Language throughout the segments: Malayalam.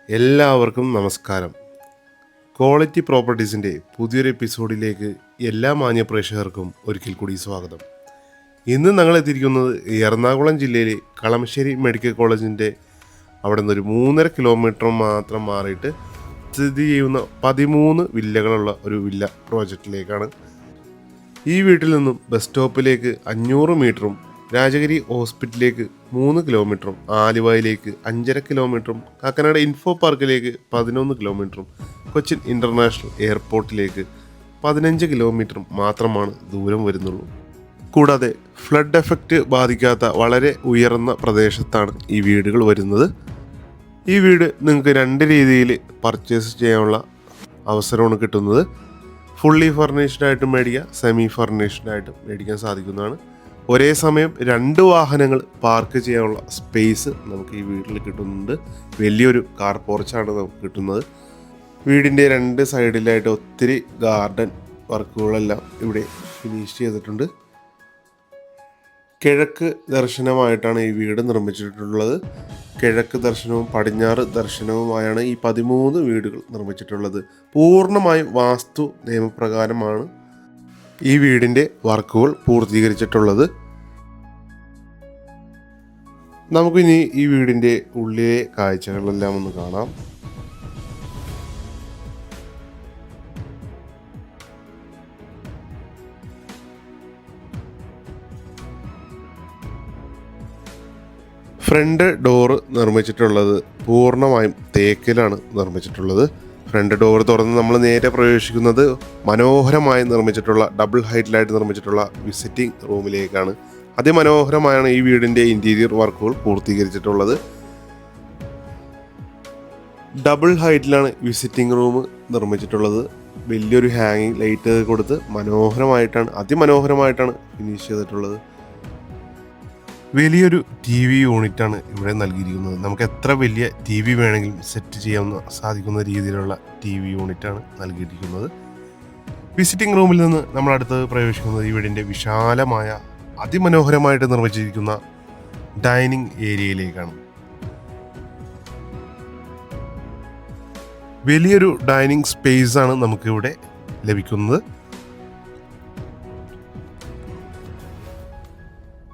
എല്ലാവർക്കും നമസ്കാരം. ക്വാളിറ്റി പ്രോപ്പർട്ടീസിൻ്റെ പുതിയൊരു എപ്പിസോഡിലേക്ക് എല്ലാ മാന്യ പ്രേക്ഷകർക്കും ഒരിക്കൽ കൂടി സ്വാഗതം. ഇന്ന് ഞങ്ങൾ എത്തിയിരിക്കുന്നത് എറണാകുളം ജില്ലയിലെ കളമശ്ശേരി മെഡിക്കൽ കോളേജിൻ്റെ അവിടെ നിന്ന് ഒരു 3.5 കിലോമീറ്റർ മാത്രം മാറിയിട്ട് സ്ഥിതി ചെയ്യുന്ന 13 വില്ലകളുള്ള ഒരു വില്ല പ്രോജക്റ്റിലേക്കാണ്. ഈ വീട്ടിൽ നിന്നും ബസ് സ്റ്റോപ്പിലേക്ക് 500 മീറ്ററും രാജഗിരി ഹോസ്പിറ്റലിലേക്ക് 3 കിലോമീറ്ററും ആലുവയിലേക്ക് 5.5 കിലോമീറ്ററും കാക്കനാട് ഇൻഫോ പാർക്കിലേക്ക് 11 കിലോമീറ്ററും കൊച്ചിൻ ഇൻ്റർനാഷണൽ എയർപോർട്ടിലേക്ക് 15 കിലോമീറ്ററും മാത്രമാണ് ദൂരം വരുന്നുള്ളൂ. കൂടാതെ ഫ്ലഡ് എഫക്റ്റ് ബാധിക്കാത്ത വളരെ ഉയർന്ന പ്രദേശത്താണ് ഈ വീടുകൾ വരുന്നത്. ഈ വീട് നിങ്ങൾക്ക് 2 രീതിയിൽ പർച്ചേസ് ചെയ്യാനുള്ള അവസരമാണ് കിട്ടുന്നത്. ഫുള്ളി ഫർണിഷ്ഡ് ആയിട്ട് മേടിക്കുക, സെമി ഫർണിഷ്ഡ് ആയിട്ട് മേടിക്കാൻ സാധിക്കുന്നതാണ്. ഒരേ സമയം 2 വാഹനങ്ങൾ പാർക്ക് ചെയ്യാനുള്ള സ്പേസ് നമുക്ക് ഈ വീട്ടിൽ കിട്ടുന്നുണ്ട്. വലിയൊരു കാർ പോർച്ചാണ് നമുക്ക് കിട്ടുന്നത്. വീടിൻ്റെ 2 സൈഡിലായിട്ട് ഒത്തിരി ഗാർഡൻ വർക്കുകളെല്ലാം ഇവിടെ ഫിനിഷ് ചെയ്തിട്ടുണ്ട്. കിഴക്ക് ദർശനമായിട്ടാണ് ഈ വീട് നിർമ്മിച്ചിട്ടുള്ളത്. കിഴക്ക് ദർശനവും പടിഞ്ഞാറ് ദർശനവുമായാണ് ഈ 13 വീടുകൾ നിർമ്മിച്ചിട്ടുള്ളത്. പൂർണ്ണമായും വാസ്തു നിയമപ്രകാരമാണ് ഈ വീടിൻ്റെ വർക്കുകൾ പൂർത്തീകരിച്ചിട്ടുള്ളത്. നമുക്കിനി ഈ വീടിൻ്റെ ഉള്ളിലെ കാഴ്ചകളെല്ലാം ഒന്ന് കാണാം. ഫ്രണ്ട് ഡോറ് നിർമ്മിച്ചിട്ടുള്ളത് പൂർണ്ണമായും തേക്കിലാണ് നിർമ്മിച്ചിട്ടുള്ളത്. ഫ്രണ്ട് ഡോർ തുറന്ന് നമ്മൾ നേരെ പ്രവേശിക്കുന്നത് മനോഹരമായി നിർമ്മിച്ചിട്ടുള്ള ഡബിൾ ഹൈറ്റിലായിട്ട് നിർമ്മിച്ചിട്ടുള്ള വിസിറ്റിംഗ് റൂമിലേക്കാണ്. അതിമനോഹരമായാണ് ഈ വീടിൻ്റെ ഇൻറ്റീരിയർ വർക്കുകൾ പൂർത്തീകരിച്ചിട്ടുള്ളത്. ഡബിൾ ഹൈറ്റിലാണ് വിസിറ്റിംഗ് റൂം നിർമ്മിച്ചിട്ടുള്ളത്. വലിയൊരു ഹാങ്ങിങ് ലൈറ്റ് കൊടുത്ത് അതിമനോഹരമായിട്ടാണ് ഫിനിഷ് ചെയ്തിട്ടുള്ളത്. വലിയൊരു TV യൂണിറ്റാണ് ഇവിടെ നൽകിയിരിക്കുന്നത്. നമുക്ക് എത്ര വലിയ TV വേണമെങ്കിലും സെറ്റ് ചെയ്യാവുന്ന സാധിക്കുന്ന രീതിയിലുള്ള TV യൂണിറ്റാണ് നൽകിയിരിക്കുന്നത്. വിസിറ്റിംഗ് റൂമിൽ നിന്ന് നമ്മൾ അടുത്ത് പ്രവേശിക്കുന്നത് ഈ വീടിൻ്റെ വിശാലമായ അതിമനോഹരമായിട്ട് നിർമ്മിച്ചിരിക്കുന്ന ഡൈനിങ് ഏരിയയിലേക്കാണ്. വലിയൊരു ഡൈനിങ് സ്പേസ് ആണ് നമുക്കിവിടെ ലഭിക്കുന്നത്.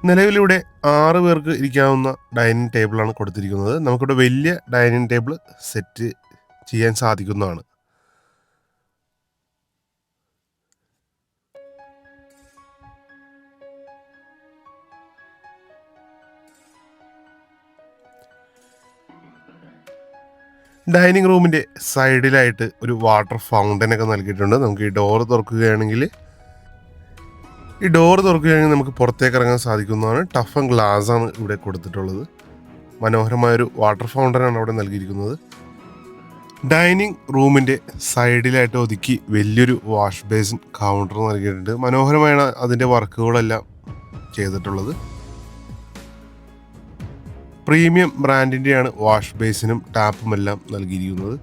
നിലവിലിവിടെ 6 പേർക്ക് ഇരിക്കാവുന്ന ഡൈനിങ് ടേബിളാണ് കൊടുത്തിരിക്കുന്നത്. നമുക്കിവിടെ വലിയ ഡൈനിങ് ടേബിൾ സെറ്റ് ചെയ്യാൻ സാധിക്കുന്നതാണ്. ഡൈനിങ് റൂമിൻ്റെ സൈഡിലായിട്ട് ഒരു വാട്ടർ ഫൗണ്ടനൊക്കെ നൽകിയിട്ടുണ്ട്. നമുക്ക് ഈ ഡോർ തുറക്കുകയാണെങ്കിൽ നമുക്ക് പുറത്തേക്ക് ഇറങ്ങാൻ സാധിക്കുന്നതാണ്. ടഫ് ആൻഡ് ഗ്ലാസ് ആണ് ഇവിടെ കൊടുത്തിട്ടുള്ളത്. മനോഹരമായൊരു വാട്ടർ ഫൗണ്ടനാണ് അവിടെ നൽകിയിരിക്കുന്നത്. ഡൈനിങ് റൂമിൻ്റെ സൈഡിലായിട്ട് ഒതുക്കി വലിയൊരു വാഷ് ബേസിൻ കൗണ്ടർ നൽകിയിട്ടുണ്ട്. മനോഹരമായാണ് അതിൻ്റെ വർക്കുകളെല്ലാം ചെയ്തിട്ടുള്ളത്. പ്രീമിയം ബ്രാൻഡിൻ്റെയാണ് വാഷ് ബേസിനും ടാപ്പും എല്ലാം നൽകിയിരിക്കുന്നത്.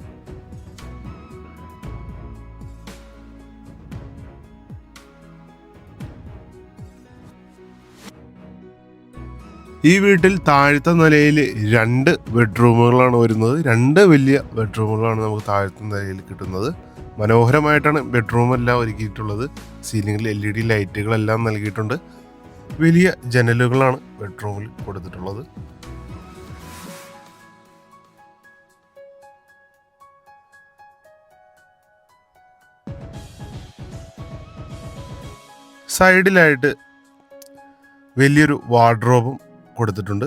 ഈ വീട്ടിൽ താഴത്തെ നിലയിൽ 2 ബെഡ്റൂമുകളാണ് വരുന്നത്. 2 വലിയ ബെഡ്റൂമുകളാണ് നമുക്ക് താഴത്തെ നിലയിൽ കിട്ടുന്നത്. മനോഹരമായിട്ടാണ് ബെഡ്റൂമെല്ലാം ഒരുക്കിയിട്ടുള്ളത്. സീലിംഗിൽ LED ലൈറ്റുകളെല്ലാം നൽകിയിട്ടുണ്ട്. വലിയ ജനലുകളാണ് ബെഡ്റൂമിൽ കൊടുത്തിട്ടുള്ളത്. സൈഡിലായിട്ട് വലിയൊരു വാർഡ്രോബും കൊടുത്തിട്ടുണ്ട്.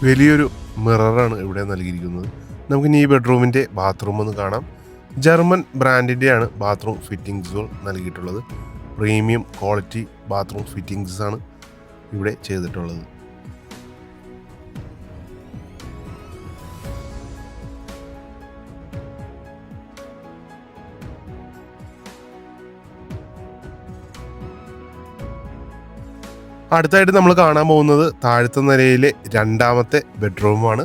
വലിയൊരു മിററാണ് ഇവിടെ നൽകിയിരിക്കുന്നത്. നമുക്കിനി ഈ ബെഡ്റൂമിൻ്റെ ബാത്റൂം ഒന്ന് കാണാം. ജർമ്മൻ ബ്രാൻഡിൻ്റെയാണ് ബാത്റൂം ഫിറ്റിങ്സുകൾ നൽകിയിട്ടുള്ളത്. പ്രീമിയം ക്വാളിറ്റി ബാത്റൂം ഫിറ്റിങ്സ് ആണ് ഇവിടെ ചെയ്തിട്ടുള്ളത്. അടുത്തായിട്ട് നമ്മൾ കാണാൻ പോകുന്നത് താഴത്തെ നിലയിലെ 2ാമത്തെ ബെഡ്റൂമാണ്.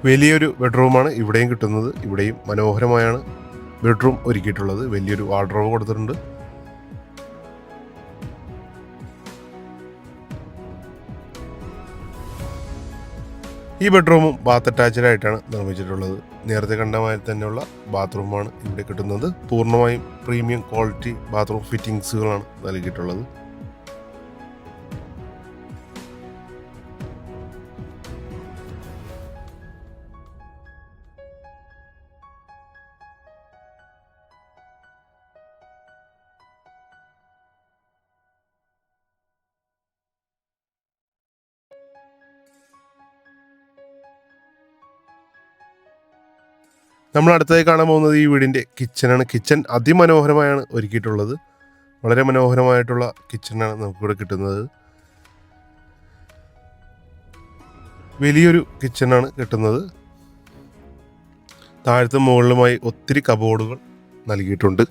വലിയൊരു ബെഡ്റൂമാണ് ഇവിടെയും കിട്ടുന്നത്. ഇവിടെയും മനോഹരമായാണ് ബെഡ്റൂം ഒരുക്കിയിട്ടുള്ളത്. വലിയൊരു വാർഡ്രോബ് കൊടുത്തിട്ടുണ്ട്. ഈ ബെഡ്റൂമും ബാത്ത് അറ്റാച്ച്ഡ് ആയിട്ടാണ് നിർമ്മിച്ചിട്ടുള്ളത്. നേരത്തെ കണ്ട മാതിരി തന്നെയുള്ള ബാത്റൂമാണ് ഇവിടെ കിട്ടുന്നത്. പൂർണ്ണമായും പ്രീമിയം ക്വാളിറ്റി ബാത്റൂം ഫിറ്റിംഗ്സുകളാണ് നൽകിയിട്ടുള്ളത്. നമ്മൾ അടുത്തതായി കാണാൻ പോകുന്നത് ഈ വീടിൻ്റെ കിച്ചനാണ്. കിച്ചൺ അതിമനോഹരമായാണ് ഒരുക്കിയിട്ടുള്ളത്. വളരെ മനോഹരമായിട്ടുള്ള കിച്ചണാണ് നമുക്കിവിടെ കിട്ടുന്നത്. വലിയൊരു കിച്ചണാണ് കിട്ടുന്നത്. താഴത്തും മുകളിലുമായി ഒത്തിരി കബോർഡുകൾ നൽകിയിട്ടുണ്ട്.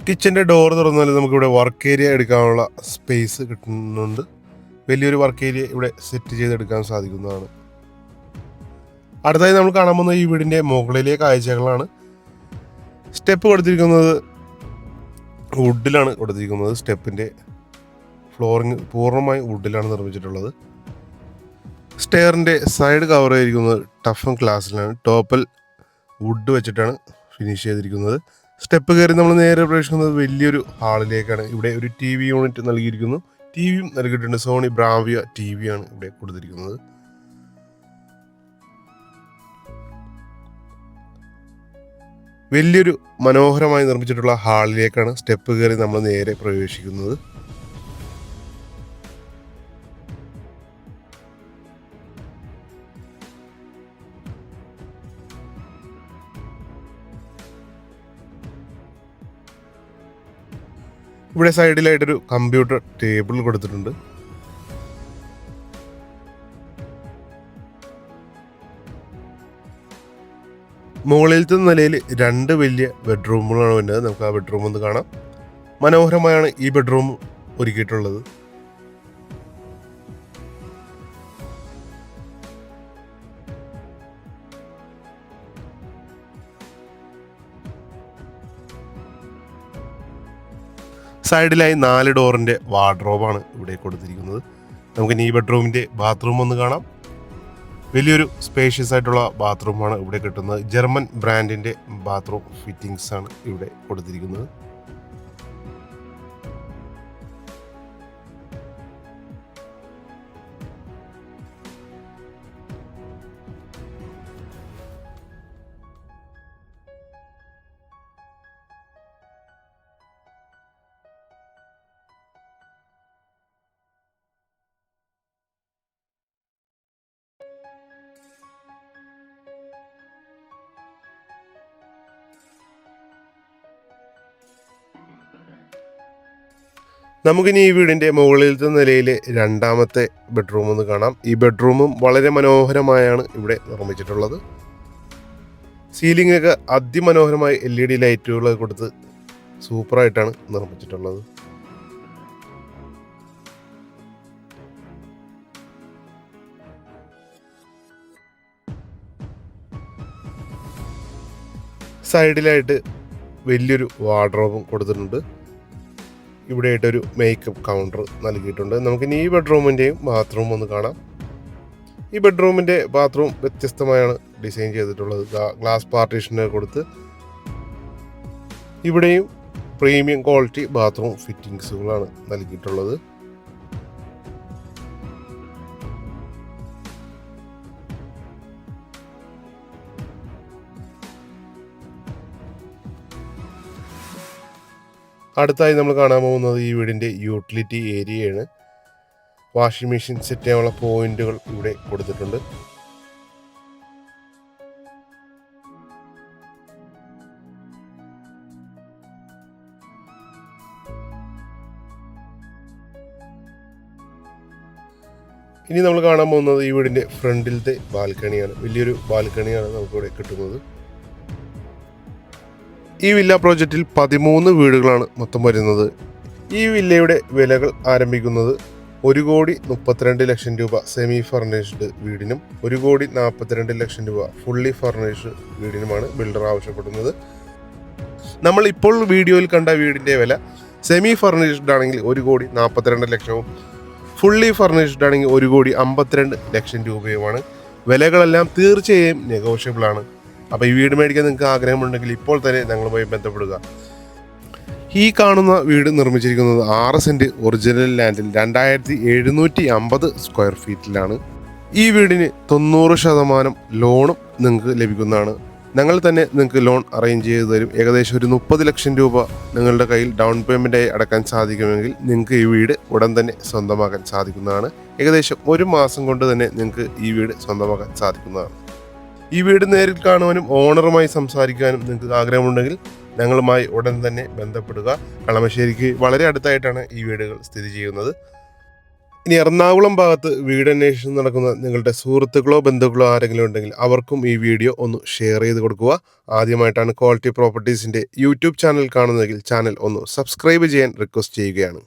കിച്ചൻ്റെ ഡോർ തുറന്നാൽ നമുക്കിവിടെ വർക്ക് ഏരിയ എടുക്കാനുള്ള സ്പേസ് കിട്ടുന്നുണ്ട്. വലിയൊരു വർക്ക് ഏരിയ ഇവിടെ സെറ്റ് ചെയ്തെടുക്കാൻ സാധിക്കുന്നതാണ്. അടുത്തായി നമ്മൾ കാണാൻ പോകുന്ന ഈ വീടിൻ്റെ മുകളിലെ കാഴ്ചകളാണ്. സ്റ്റെപ്പ് കൊടുത്തിരിക്കുന്നത് വുഡിലാണ് കൊടുത്തിരിക്കുന്നത്. സ്റ്റെപ്പിൻ്റെ ഫ്ലോറിങ് പൂർണ്ണമായും വുഡിലാണ് നിർമ്മിച്ചിട്ടുള്ളത്. സ്റ്റെയറിൻ്റെ സൈഡ് കവർ ചെയ്തിരിക്കുന്നത് ടഫൻ ഗ്ലാസ്സിലാണ്. ടോപ്പൽ വുഡ് വെച്ചിട്ടാണ് ഫിനിഷ് ചെയ്തിരിക്കുന്നത്. സ്റ്റെപ്പ് കയറി നമ്മൾ നേരെ പ്രവേശിക്കുന്നത് വലിയൊരു ഹാളിലേക്കാണ്. ഇവിടെ ഒരു ടി വി യൂണിറ്റ് നൽകിയിരിക്കുന്നു. ടി വിയും നൽകിയിട്ടുണ്ട്. സോണി ബ്രാവിയ ടി വിയാണ് ഇവിടെ കൊടുത്തിരിക്കുന്നത്. വലിയൊരു മനോഹരമായി നിർമ്മിച്ചിട്ടുള്ള ഹാളിലേക്കാണ് സ്റ്റെപ്പ് കയറി നമ്മൾ നേരെ പ്രവേശിക്കുന്നത്. ഇവിടെ സൈഡിലായിട്ടൊരു കമ്പ്യൂട്ടർ ടേബിൾ കൊടുത്തിട്ടുണ്ട്. മുകളിലത്തെ നിലയിൽ 2 വലിയ ബെഡ്റൂമുകളാണ് വേണ്ടത്. നമുക്ക് ആ ബെഡ്റൂം ഒന്ന് കാണാം. മനോഹരമായാണ് ഈ ബെഡ്റൂം ഒരുക്കിയിട്ടുള്ളത്. സൈഡിലായി 4 ഡോറിൻ്റെ വാർഡ്രോബാണ് ഇവിടെ കൊടുത്തിരിക്കുന്നത്. നമുക്കിനി ഈ ബെഡ്റൂമിൻ്റെ ബാത്റൂം ഒന്ന് കാണാം. വലിയൊരു സ്പേഷ്യസ് ആയിട്ടുള്ള ബാത്റൂമാണ് ഇവിടെ കിട്ടുന്നത്. ജർമ്മൻ ബ്രാൻഡിൻ്റെ ബാത്റൂം ഫിറ്റിംഗ്സ് ആണ് ഇവിടെ കൊടുത്തിരിക്കുന്നത്. നമുക്കിനി ഈ വീടിൻ്റെ മുകളിലത്തെ നിലയിലെ 2ാമത്തെ ബെഡ്റൂം ഒന്ന് കാണാം. ഈ ബെഡ്റൂമും വളരെ മനോഹരമായാണ് ഇവിടെ നിർമ്മിച്ചിട്ടുള്ളത്. സീലിംഗൊക്കെ അതിമനോഹരമായി LED ലൈറ്റുകൾ കൊടുത്ത് സൂപ്പറായിട്ടാണ് നിർമ്മിച്ചിട്ടുള്ളത്. സൈഡിലായിട്ട് വലിയൊരു വാർഡ്രോബും കൊടുത്തിട്ടുണ്ട്. ഇവിടെ ആയിട്ടൊരു മേക്കപ്പ് കൗണ്ടർ നൽകിയിട്ടുണ്ട്. നമുക്കിനി ഈ ബെഡ്റൂമിൻ്റെയും ബാത്റൂം ഒന്ന് കാണാം. ഈ ബെഡ്റൂമിൻ്റെ ബാത്റൂം വ്യത്യസ്തമായാണ് ഡിസൈൻ ചെയ്തിട്ടുള്ളത്. ഗ്ലാസ് പാർട്ടീഷന് കൊടുത്ത് ഇവിടെയും പ്രീമിയം ക്വാളിറ്റി ബാത്റൂം ഫിറ്റിംഗ്സുകളാണ് നൽകിയിട്ടുള്ളത്. അടുത്തായി നമ്മൾ കാണാൻ പോകുന്നത് ഈ വീടിൻ്റെ യൂട്ടിലിറ്റി ഏരിയയാണ്. വാഷിംഗ് മെഷീൻ സെറ്റ് ചെയ്യാനുള്ള പോയിന്റുകൾ ഇവിടെ കൊടുത്തിട്ടുണ്ട്. ഇനി നമ്മൾ കാണാൻ പോകുന്നത് ഈ വീടിൻ്റെ ഫ്രണ്ടിലത്തെ ബാൽക്കണിയാണ്. വലിയൊരു ബാൽക്കണിയാണ് നമുക്കിവിടെ കിട്ടുന്നത്. ഈ വില്ല പ്രോജക്റ്റിൽ 13 വീടുകളാണ് മൊത്തം വരുന്നത്. ഈ വില്ലയുടെ വിലകൾ ആരംഭിക്കുന്നത് 1,32 ലക്ഷം രൂപ സെമി ഫർണിഷ്ഡ് വീടിനും 1,42 ലക്ഷം രൂപ ഫുള്ളി ഫർണിഷ്ഡ് വീടിനുമാണ് ബിൽഡർ ആവശ്യപ്പെടുന്നത്. നമ്മൾ ഇപ്പോൾ വീഡിയോയിൽ കണ്ട വീടിൻ്റെ വില സെമി ഫർണിഷ്ഡ് ആണെങ്കിൽ 1,42 ലക്ഷവും ഫുള്ളി ഫർണിഷ്ഡ് ആണെങ്കിൽ 1,52 ലക്ഷം രൂപയുമാണ്. വിലകളെല്ലാം തീർച്ചയായും നെഗോഷ്യബിൾ ആണ്. അപ്പോൾ ഈ വീട് മേടിക്കാൻ നിങ്ങൾക്ക് ആഗ്രഹമുണ്ടെങ്കിൽ ഇപ്പോൾ തന്നെ ഞങ്ങളുമായി ബന്ധപ്പെടുക. ഈ കാണുന്ന വീട് നിർമ്മിച്ചിരിക്കുന്നത് 6 സെൻറ്റ് ഒറിജിനൽ ലാൻഡിൽ 2750 സ്ക്വയർ ഫീറ്റിലാണ്. ഈ വീടിന് 90% ലോണും നിങ്ങൾക്ക് ലഭിക്കുന്നതാണ്. ഞങ്ങൾ തന്നെ നിങ്ങൾക്ക് ലോൺ അറേഞ്ച് ചെയ്ത് തരും. ഏകദേശം ഒരു 30 ലക്ഷം രൂപ നിങ്ങളുടെ കയ്യിൽ ഡൗൺ പേയ്മെൻറ്റായി അടക്കാൻ സാധിക്കുമെങ്കിൽ നിങ്ങൾക്ക് ഈ വീട് ഉടൻ തന്നെ സ്വന്തമാക്കാൻ സാധിക്കുന്നതാണ്. ഏകദേശം 1 മാസം കൊണ്ട് തന്നെ നിങ്ങൾക്ക് ഈ വീട് സ്വന്തമാക്കാൻ സാധിക്കുന്നതാണ്. ഈ വീട് നേരിൽ കാണുവാനും ഓണറുമായി സംസാരിക്കാനും നിങ്ങൾക്ക് ആഗ്രഹമുണ്ടെങ്കിൽ ഞങ്ങളുമായി ഉടൻ തന്നെ ബന്ധപ്പെടുക. കളമശ്ശേരിക്ക് വളരെ അടുത്തായിട്ടാണ് ഈ വീടുകൾ സ്ഥിതി ചെയ്യുന്നത്. ഇനി എറണാകുളം ഭാഗത്ത് വീട് അന്വേഷണം നടക്കുന്ന നിങ്ങളുടെ സുഹൃത്തുക്കളോ ബന്ധുക്കളോ ആരെങ്കിലും ഉണ്ടെങ്കിൽ അവർക്കും ഈ വീഡിയോ ഒന്ന് ഷെയർ ചെയ്ത് കൊടുക്കുക. ആദ്യമായിട്ടാണ് ക്വാളിറ്റി പ്രോപ്പർട്ടീസിൻ്റെ യൂട്യൂബ് ചാനൽ കാണുന്നതെങ്കിൽ ചാനൽ ഒന്ന് സബ്സ്ക്രൈബ് ചെയ്യാൻ റിക്വസ്റ്റ് ചെയ്യുകയാണ്.